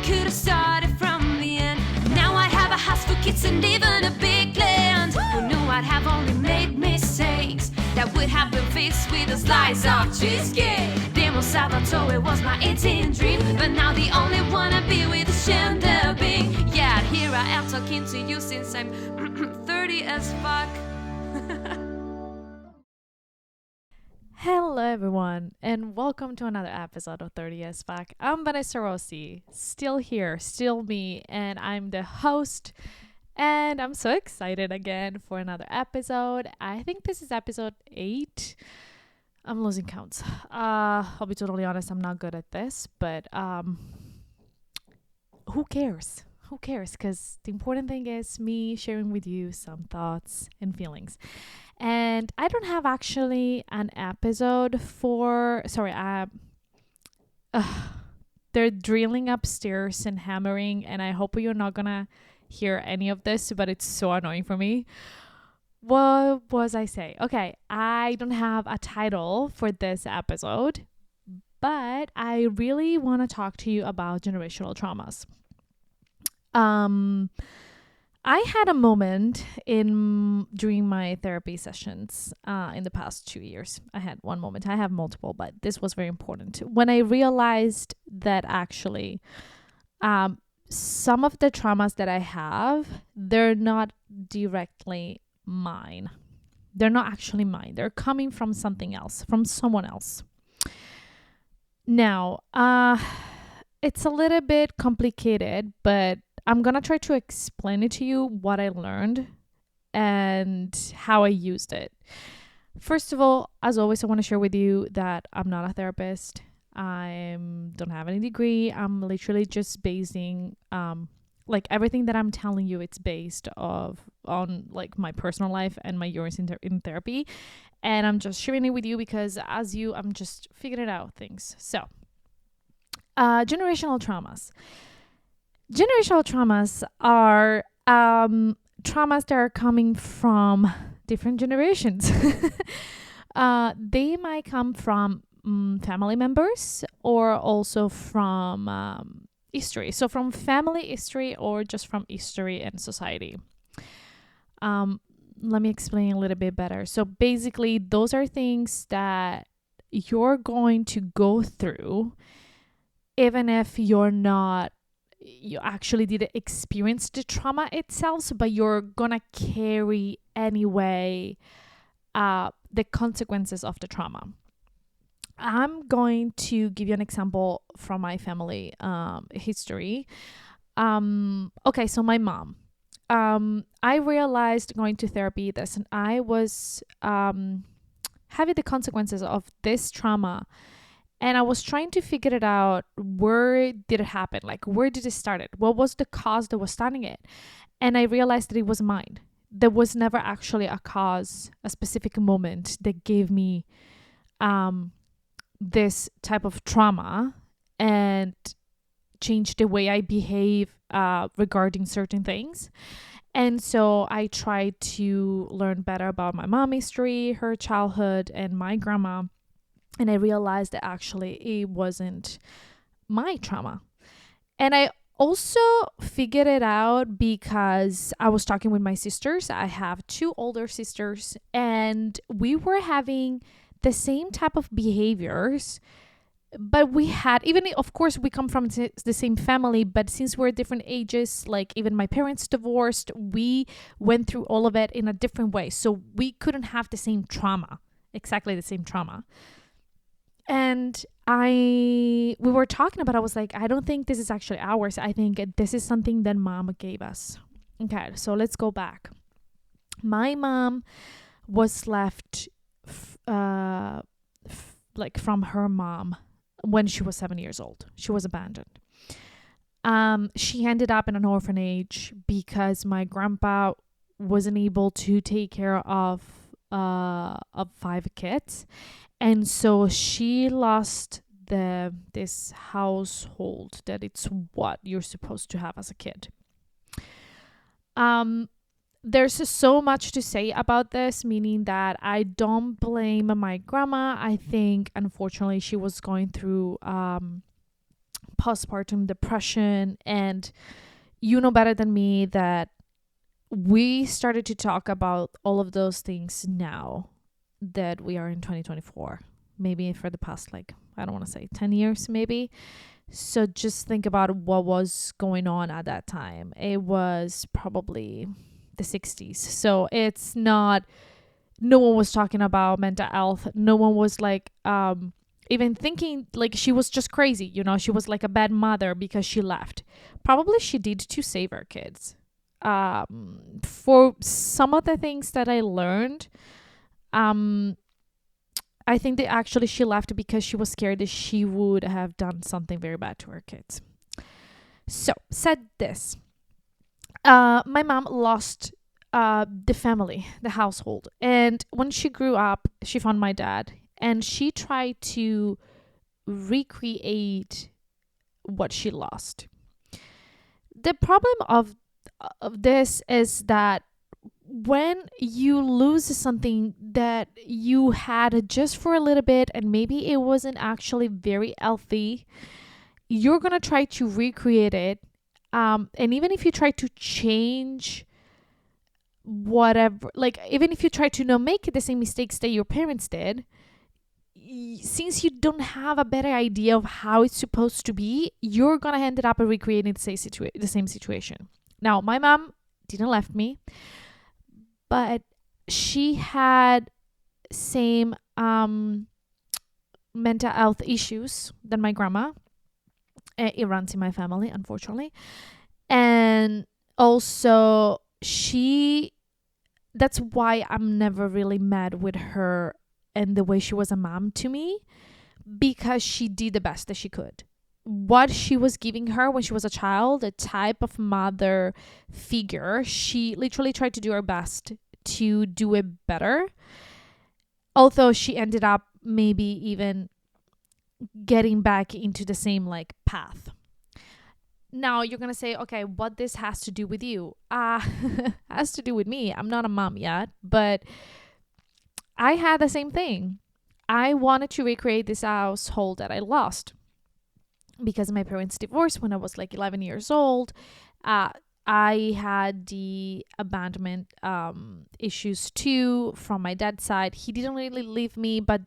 could have started from the end. Now I have a house for kids and even a big land. Who knew I'd have only made mistakes that would have been fixed with a slice of cheesecake. Demo Salvatore was my 18th dream, but now the only one I be with is Chandler Bing. Yeah, here I am talking to you since I'm 30 as fuck. Hello everyone, and welcome to another episode of 30 as Fuck. I'm Vanessa Rossi, still here, still me, and I'm the host, and I'm so excited again for another episode. I think this is episode 8. I'm losing counts. I'll be totally honest, I'm not good at this, but who cares? Who cares? Because the important thing is me sharing with you some thoughts and feelings. And I don't have actually an episode for... they're drilling upstairs and hammering, and I hope you're not gonna hear any of this, but it's so annoying for me. What was I say? Okay, I don't have a title for this episode, but I really want to talk to you about generational traumas. I had a moment during my therapy sessions in the past 2 years. I had one moment. I have multiple, but this was very important. When I realized that actually some of the traumas that I have, they're not directly mine. They're not actually mine. They're coming from something else, from someone else. Now, it's a little bit complicated, but I'm going to try to explain it to you what I learned and how I used it. First of all, as always, I want to share with you that I'm not a therapist. I don't have any degree. I'm literally just basing, everything that I'm telling you, it's based on like my personal life and my years in therapy. And I'm just sharing it with you because I'm just figuring out things. So, generational traumas. Generational traumas are traumas that are coming from different generations. They might come from family members or also from history. So from family history or just from history and society. Let me explain a little bit better. So basically, those are things that you're going to go through even if you actually didn't experience the trauma itself, but you're gonna carry anyway the consequences of the trauma. I'm going to give you an example from my family history. Okay, so my mom. I realized going to therapy that I was having the consequences of this trauma. And I was trying to figure it out. Where did it happen? Like, where did it start? What was the cause that was starting it? And I realized that it was mine. There was never actually a cause, a specific moment that gave me this type of trauma and changed the way I behave regarding certain things. And so I tried to learn better about my mom's history, her childhood, and my grandma. And I realized that actually it wasn't my trauma. And I also figured it out because I was talking with my sisters. I have 2 older sisters, and we were having the same type of behaviors. But we had, even of course, we come from the same family, but since we're different ages, like even my parents divorced, we went through all of it in a different way. So we couldn't have the same trauma, exactly the same trauma. And we were talking about, I was like, I don't think this is actually ours. I think this is something that mom gave us. Okay, so let's go back. My mom was left from her mom when she was 7 years old. She was abandoned. She ended up in an orphanage because my grandpa wasn't able to take care of 5 kids. And so she lost this household that it's what you're supposed to have as a kid. There's so much to say about this, meaning that I don't blame my grandma. I think, unfortunately, she was going through postpartum depression. And you know better than me that we started to talk about all of those things now that we are in 2024, maybe for the past, like, I don't want to say 10 years, maybe. So just think about what was going on at that time. It was probably the 60s. So it's not, no one was talking about mental health. No one was like, even thinking like she was just crazy. You know, she was like a bad mother because she left. Probably she did to save her kids. For some of the things that I learned, I think that actually she left because she was scared that she would have done something very bad to her kids. So, said this. My mom lost the family, the household. And when she grew up, she found my dad. And she tried to recreate what she lost. The problem of this is that when you lose something that you had just for a little bit and maybe it wasn't actually very healthy, you're going to try to recreate it. And even if you try to change whatever, like even if you try to not make the same mistakes that your parents did, since you don't have a better idea of how it's supposed to be, you're going to end up recreating the same situation. Now, my mom didn't left me, but she had same mental health issues than my grandma. It runs in my family, unfortunately. And also that's why I'm never really mad with her and the way she was a mom to me, because she did the best that she could. What she was giving her when she was a child, a type of mother figure, she literally tried to do her best to do it better. Although she ended up maybe even getting back into the same like path. Now you're going to say, okay, what this has to do with you? Has to do with me. I'm not a mom yet, but I had the same thing. I wanted to recreate this household that I lost because my parents divorced when I was like 11 years old. I had the abandonment issues too from my dad's side. He didn't really leave me, but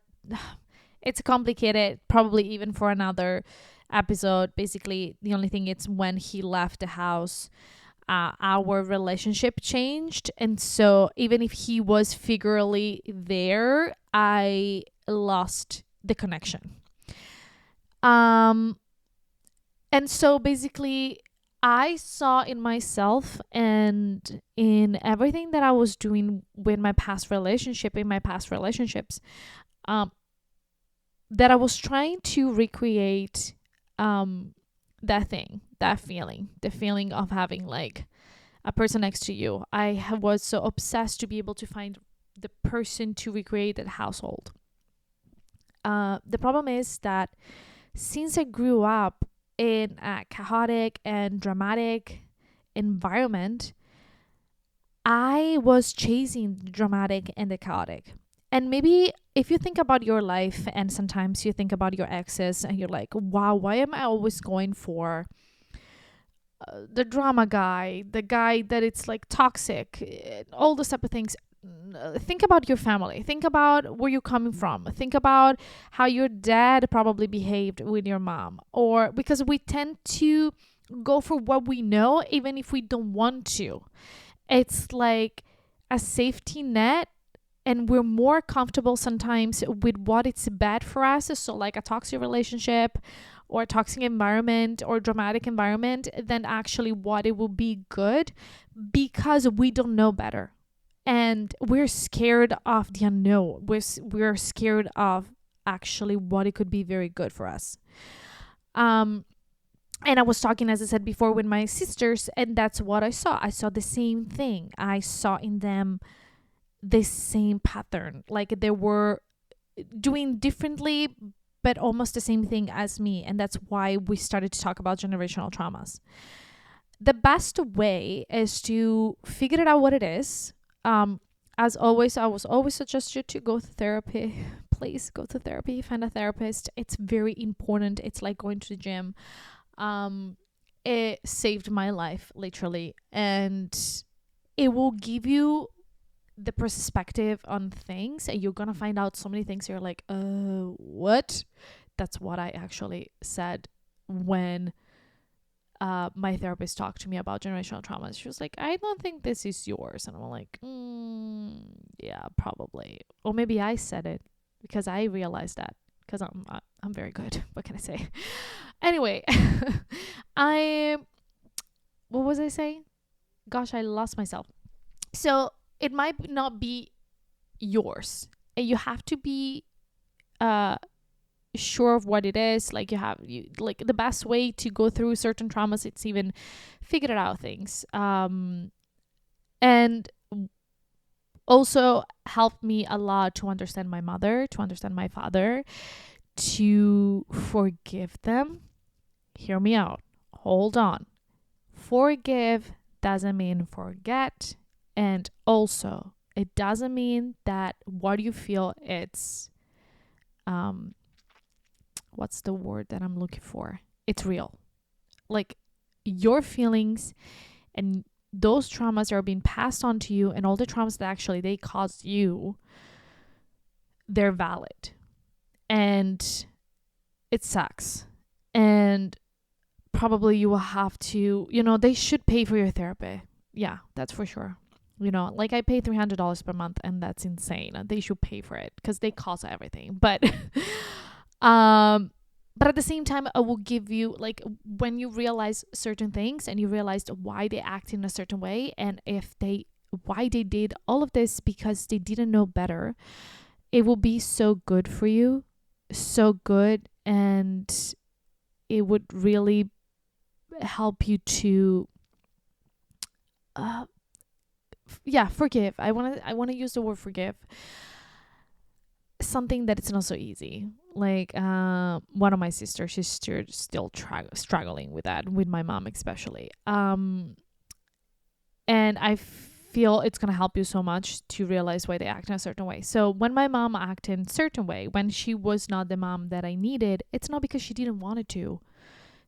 it's complicated, probably even for another episode. Basically, the only thing is when he left the house, our relationship changed. And so even if he was figuratively there, I lost the connection. And so basically, I saw in myself and in everything that I was doing with my past relationships, that I was trying to recreate that feeling, the feeling of having like a person next to you. I was so obsessed to be able to find the person to recreate that household. The problem is that since I grew up in a chaotic and dramatic environment, I was chasing the dramatic and the chaotic. And maybe if you think about your life and sometimes you think about your exes and you're like, wow, why am I always going for the drama guy, the guy that it's like toxic, all those type of things. Think about your family. Think about where you're coming from. Think about how your dad probably behaved with your mom. Or because we tend to go for what we know, even if we don't want to. It's like a safety net. And we're more comfortable sometimes with what it's bad for us. So like a toxic relationship or a toxic environment or dramatic environment than actually what it will be good, because we don't know better. And we're scared of the unknown. We're scared of actually what it could be very good for us. And I was talking, as I said before, with my sisters, and that's what I saw. I saw the same thing. I saw in them the same pattern. Like they were doing differently, but almost the same thing as me. And that's why we started to talk about generational traumas. The best way is to figure it out what it is. As always, I was always suggest you to go to therapy. Please go to therapy, find a therapist. It's very important. It's like going to the gym. It saved my life, literally. And it will give you the perspective on things, and you're gonna find out so many things. You're like, what? That's what I actually said when my therapist talked to me about generational traumas. She was like, I don't think this is yours. And I'm like, yeah, probably. Or maybe I said it because I realized that, because I'm very good. What can I say? Anyway, what was I saying? Gosh, I lost myself. So it might not be yours, and you have to be sure of what it is. Like, like the best way to go through certain traumas, it's even figuring out things, and also helped me a lot to understand my mother, to understand my father, to forgive them. Hear me out, hold on. Forgive doesn't mean forget, and also it doesn't mean that what you feel, it's what's the word that I'm looking for? It's real. Like, your feelings and those traumas are being passed on to you, and all the traumas that actually they caused you, they're valid. And it sucks. And probably you will have to, they should pay for your therapy. Yeah, that's for sure. Like, I pay $300 per month, and that's insane. They should pay for it because they cost everything. But but at the same time, I will give you, like, when you realize certain things and you realize why they act in a certain way, and why they did all of this because they didn't know better, it will be so good for you, so good, and it would really help you to forgive. I want to use the word forgive, something that it's not so easy. Like, one of my sisters, she's still struggling with that, with my mom especially, and I feel it's gonna help you so much to realize why they act in a certain way. So when my mom acted in a certain way, when she was not the mom that I needed, it's not because she didn't want it to.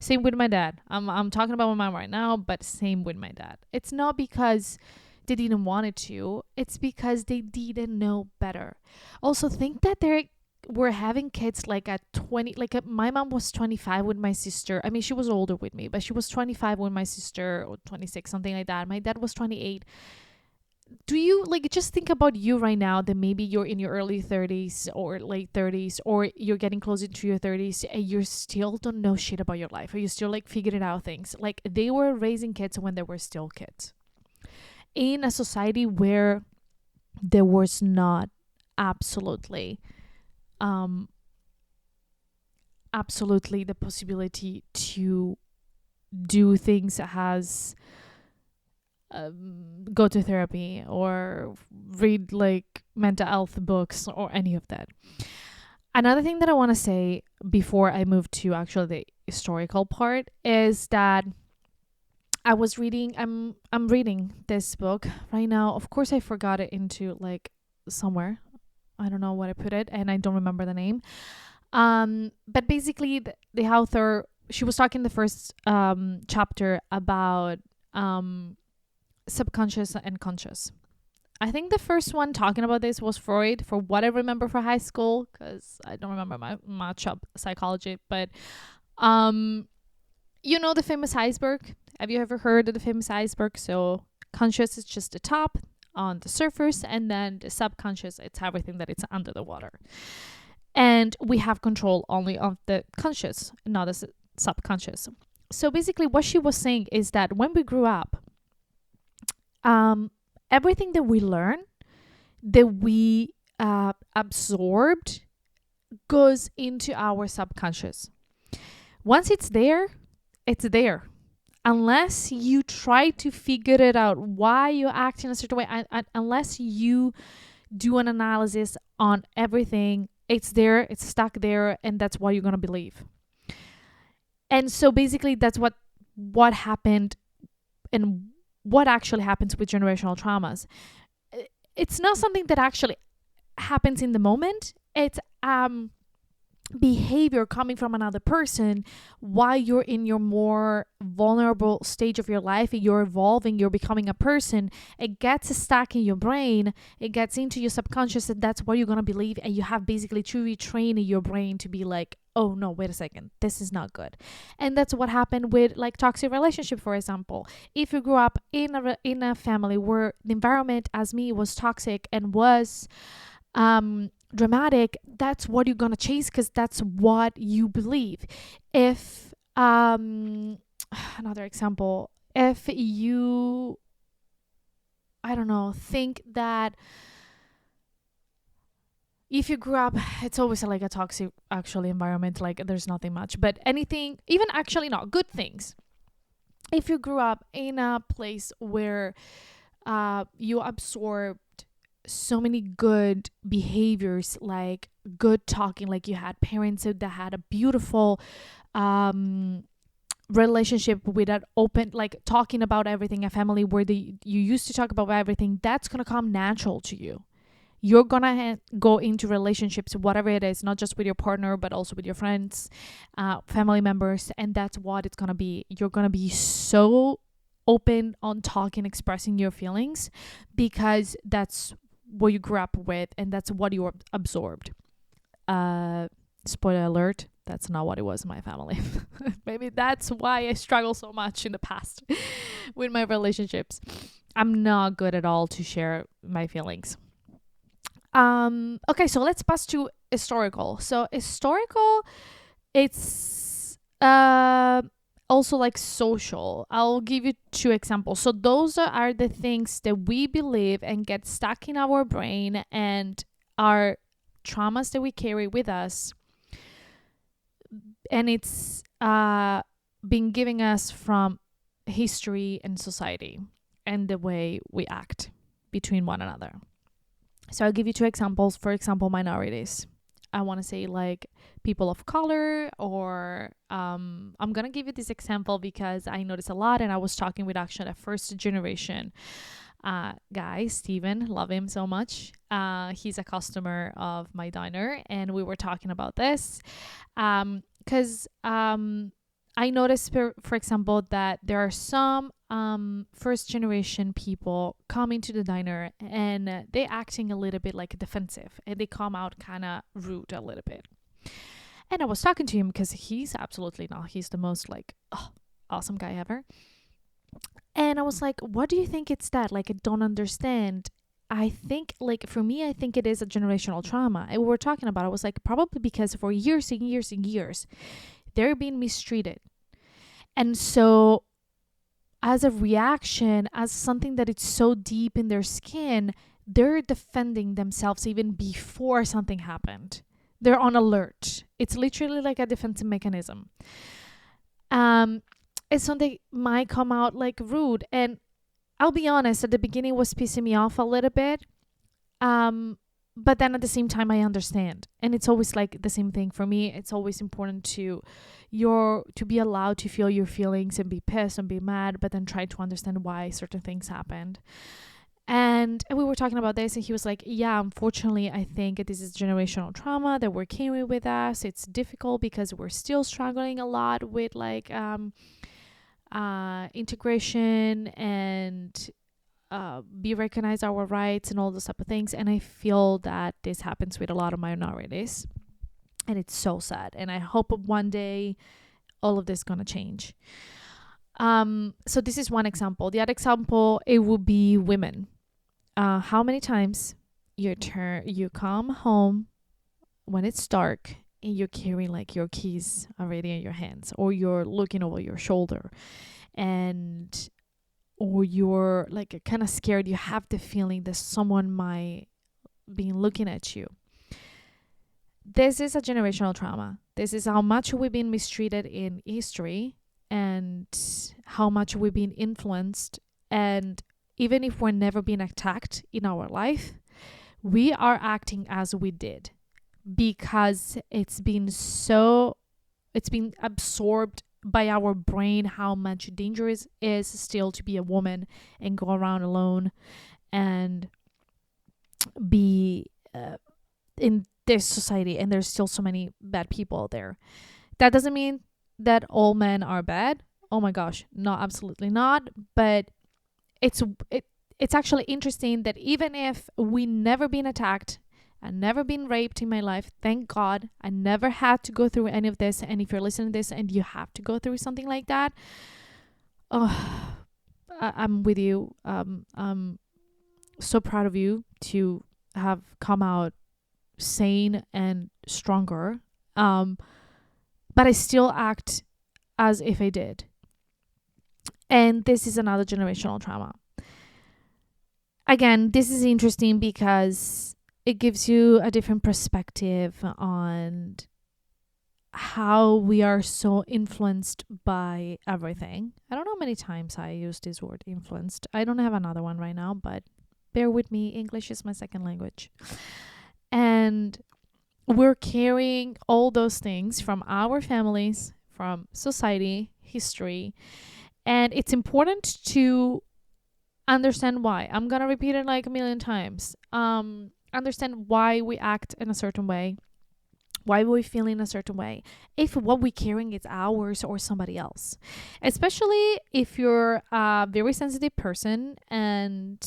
Same with my dad. I'm talking about my mom right now, but same with my dad. It's not because they didn't want it to. It's because they didn't know better. Also, think that we're having kids like at 20. My mom was 25 with my sister. I mean, she was older with me, but she was 25 with my sister, or 26, something like that. My dad was 28. Do you, like, just think about you right now, that maybe you're in your early 30s or late 30s, or you're getting closer to your 30s, and you still don't know shit about your life, or you still like figuring out things. Like, they were raising kids when they were still kids in a society where there was not absolutely the possibility to do things as go to therapy or read like mental health books or any of that. Another thing that I want to say before I move to actually the historical part is that I'm reading this book right now. Of course, I forgot it into like somewhere. I don't know what I put it, and I don't remember the name. But basically, the author, she was talking the first chapter about subconscious and conscious. I think the first one talking about this was Freud, for what I remember for high school, because I don't remember much of psychology. But the famous iceberg. Have you ever heard of the famous iceberg? So conscious is just the top on the surface, and then the subconscious, it's everything that it's under the water. And we have control only of the conscious, not the subconscious. So basically what she was saying is that when we grew up, everything that we learn, that we absorbed, goes into our subconscious. Once it's there, it's there. Unless you try to figure it out, why you act in a certain way, unless you do an analysis on everything, it's there, it's stuck there, and that's what you're going to believe. And so basically that's what happened, and what actually happens with generational traumas. It's not something that actually happens in the moment. It's behavior coming from another person while you're in your more vulnerable stage of your life, you're evolving, you're becoming a person, it gets stuck in your brain, it gets into your subconscious, and that's what you're going to believe. And you have basically to retrain your brain to be like, oh no, wait a second, this is not good. And that's what happened with like toxic relationship, for example. If you grew up in a family where the environment as me was toxic and was dramatic, that's what you're gonna chase because that's what you believe. If another example, if you, I don't know, think that if you grew up, it's always like a toxic actually environment, like there's nothing much, but anything, even actually not good things. If you grew up in a place where you absorb so many good behaviors, like good talking, like you had parents that had a beautiful relationship with that open, like talking about everything, a family where you used to talk about everything, that's gonna come natural to you. You're gonna go into relationships, whatever it is, not just with your partner but also with your friends, family members, and that's what it's gonna be. You're gonna be so open on talking, expressing your feelings, because that's what you grew up with and that's what you absorbed. Spoiler alert, that's not what it was in my family. Maybe that's why I struggle so much in the past with my relationships. I'm not good at all to share my feelings. Okay, so let's pass to historical. So historical, it's also like social. I'll give you 2 examples. So those are the things that we believe and get stuck in our brain and are traumas that we carry with us. And it's been giving us from history and society and the way we act between one another. So I'll give you 2 examples. For example, minorities. I want to say like people of color, or I'm going to give you this example because I notice a lot, and I was talking with actually a first generation guy, Steven, love him so much. He's a customer of my diner, and we were talking about this because I noticed, for example, that there are some first generation people coming to the diner and they acting a little bit like defensive, and they come out kind of rude a little bit. And I was talking to him because he's absolutely not. He's the most like awesome guy ever. And I was like, what do you think it's that? Like, I don't understand. I think, like, for me, I think it is a generational trauma. And we were talking about, I was like, probably because for years and years and years, they're being mistreated. And so as a reaction, as something that it's so deep in their skin, they're defending themselves even before something happened. They're on alert. It's literally like a defensive mechanism. It's something might come out like rude. And I'll be honest, at the beginning it was pissing me off a little bit. But then at the same time, I understand. And it's always like the same thing for me. It's always important to be allowed to feel your feelings and be pissed and be mad, but then try to understand why certain things happened. And we were talking about this, and he was like, yeah, unfortunately, I think this is generational trauma that we're carrying with us. It's difficult because we're still struggling a lot with like integration and be recognized our rights and all those type of things. And I feel that this happens with a lot of minorities, and it's so sad. And I hope one day all of this is gonna change. So this is one example. The other example, it would be women. How many times you come home when it's dark and you're carrying like your keys already in your hands, or you're looking over your shoulder, or you're like kind of scared. You have the feeling that someone might be looking at you. This is a generational trauma. This is how much we've been mistreated in history and how much we've been influenced. And even if we're never been attacked in our life, we are acting as we did because it's been absorbed by our brain how much dangerous is still to be a woman and go around alone and be in there's society and there's still so many bad people out there. That doesn't mean that all men are bad. Oh my gosh, no, absolutely not. But it's actually interesting that even if we never been attacked and never been raped in my life, thank God I never had to go through any of this. And if you're listening to this and you have to go through something like that, oh, I'm with you. I'm so proud of you to have come out sane and stronger. But I still act as if I did. And this is another generational trauma. Again, this is interesting because it gives you a different perspective on how we are so influenced by everything. I don't know how many times I used this word influenced. I don't have another one right now, but bear with me. English is my second language. And we're carrying all those things from our families, from society, history. And it's important to understand why. I'm going to repeat it like a million times. Understand why we act in a certain way. Why we feel in a certain way. If what we're carrying is ours or somebody else. Especially if you're a very sensitive person and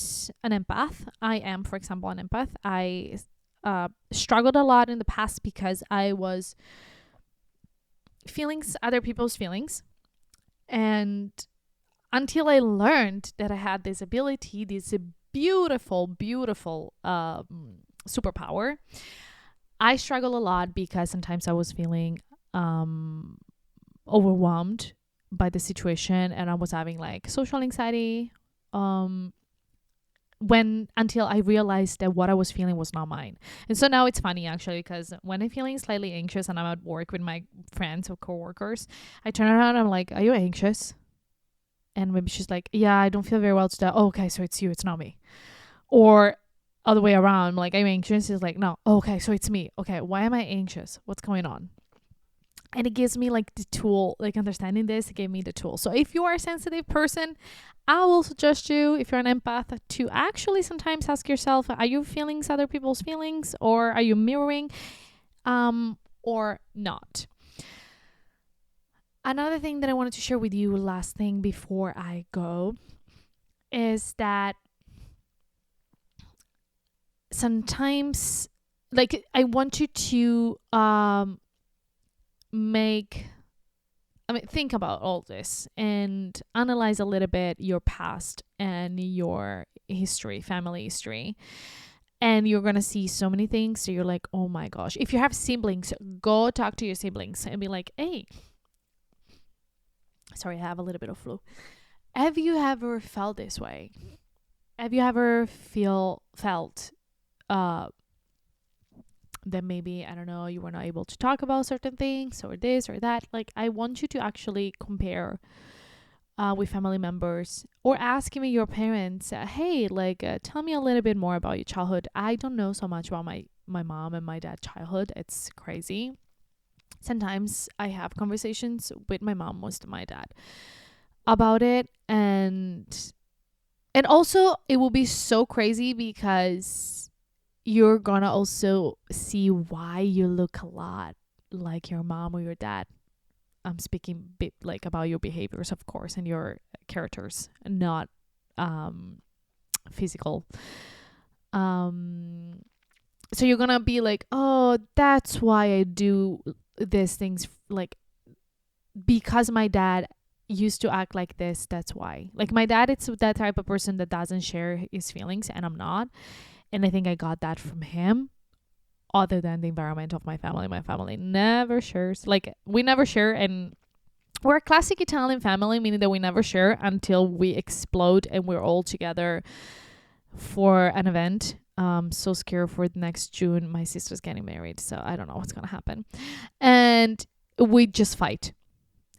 an empath. I am, for example, an empath. I struggled a lot in the past because I was feeling other people's feelings. And until I learned that I had this ability, this beautiful, beautiful superpower, I struggle a lot because sometimes I was feeling overwhelmed by the situation and I was having like social anxiety until I realized that what I was feeling was not mine. And so now it's funny actually, because when I'm feeling slightly anxious and I'm at work with my friends or coworkers, I turn around and I'm like, are you anxious? And maybe she's like, yeah, I don't feel very well today. Oh, okay, so it's you, it's not me. Or other way around, I'm like, I'm anxious. She's like, no, okay, so it's me. Okay, why am I anxious? What's going on? And it gives me like the tool, like understanding this, it gave me the tool. So if you are a sensitive person, I will suggest you, if you're an empath, to actually sometimes ask yourself, are you feeling other people's feelings or are you mirroring or not? Another thing that I wanted to share with you, last thing before I go, is that sometimes, like, I want you to think about all this and analyze a little bit your past and your history, family history. And you're going to see so many things. So you're like, oh my gosh. If you have siblings, go talk to your siblings and be like, hey, sorry, I have a little bit of flu. Have you ever felt this way? Have you ever felt that maybe, I don't know, you were not able to talk about certain things or this or that? Like, I want you to actually compare with family members or ask me your parents, hey, like, tell me a little bit more about your childhood. I don't know so much about my mom and my dad's childhood. It's crazy. Sometimes I have conversations with my mom, with my dad about it. And also it will be so crazy because you're gonna also see why you look a lot like your mom or your dad. I'm speaking like about your behaviors, of course, and your characters, not physical. So you're gonna be like, oh, that's why I do these things, like, because my dad used to act like this, that's why. Like, my dad, it's that type of person that doesn't share his feelings, and I'm not. And I think I got that from him, other than the environment of my family. My family never shares. Like, we never share, and we're a classic Italian family, meaning that we never share until we explode and we're all together for an event. So scared for the next June. My sister's getting married, so I don't know what's gonna happen. And we just fight.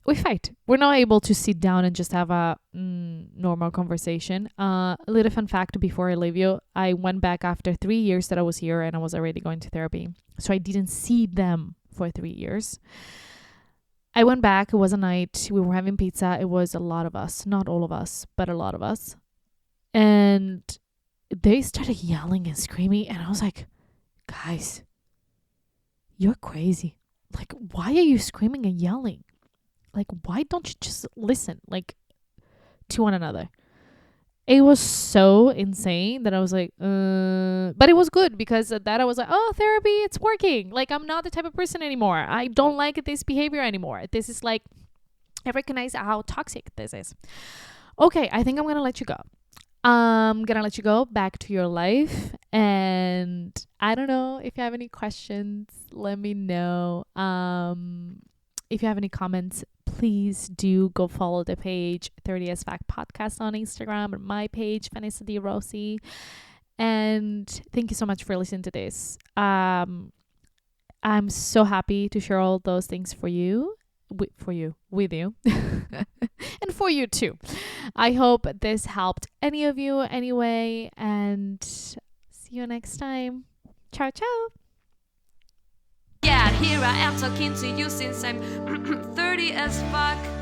We fight. We're not able to sit down and just have a normal conversation. A little fun fact before I leave you. I went back after 3 years that I was here and I was already going to therapy. So I didn't see them for 3 years. I went back. It was a night. We were having pizza. It was a lot of us. Not all of us, but a lot of us. And they started yelling and screaming. And I was like, guys, you're crazy. Like, why are you screaming and yelling? Like, why don't you just listen, like, to one another? It was so insane that I was like, but it was good because of that I was like, oh, therapy, it's working. Like, I'm not the type of person anymore. I don't like this behavior anymore. This is like, I recognize how toxic this is. Okay, I think I'm gonna let you go. I'm gonna let you go back to your life, and I don't know if you have any questions, let me know. If you have any comments, please do go follow the page 30 as Fact Podcast on Instagram, or my page, Vanessa Di Rossi. And thank you so much for listening to this. I'm so happy to share all those things with you, and for you too. I hope this helped any of you anyway, and see you next time. Ciao, ciao. Yeah, here I am talking to you since I'm 30 as fuck.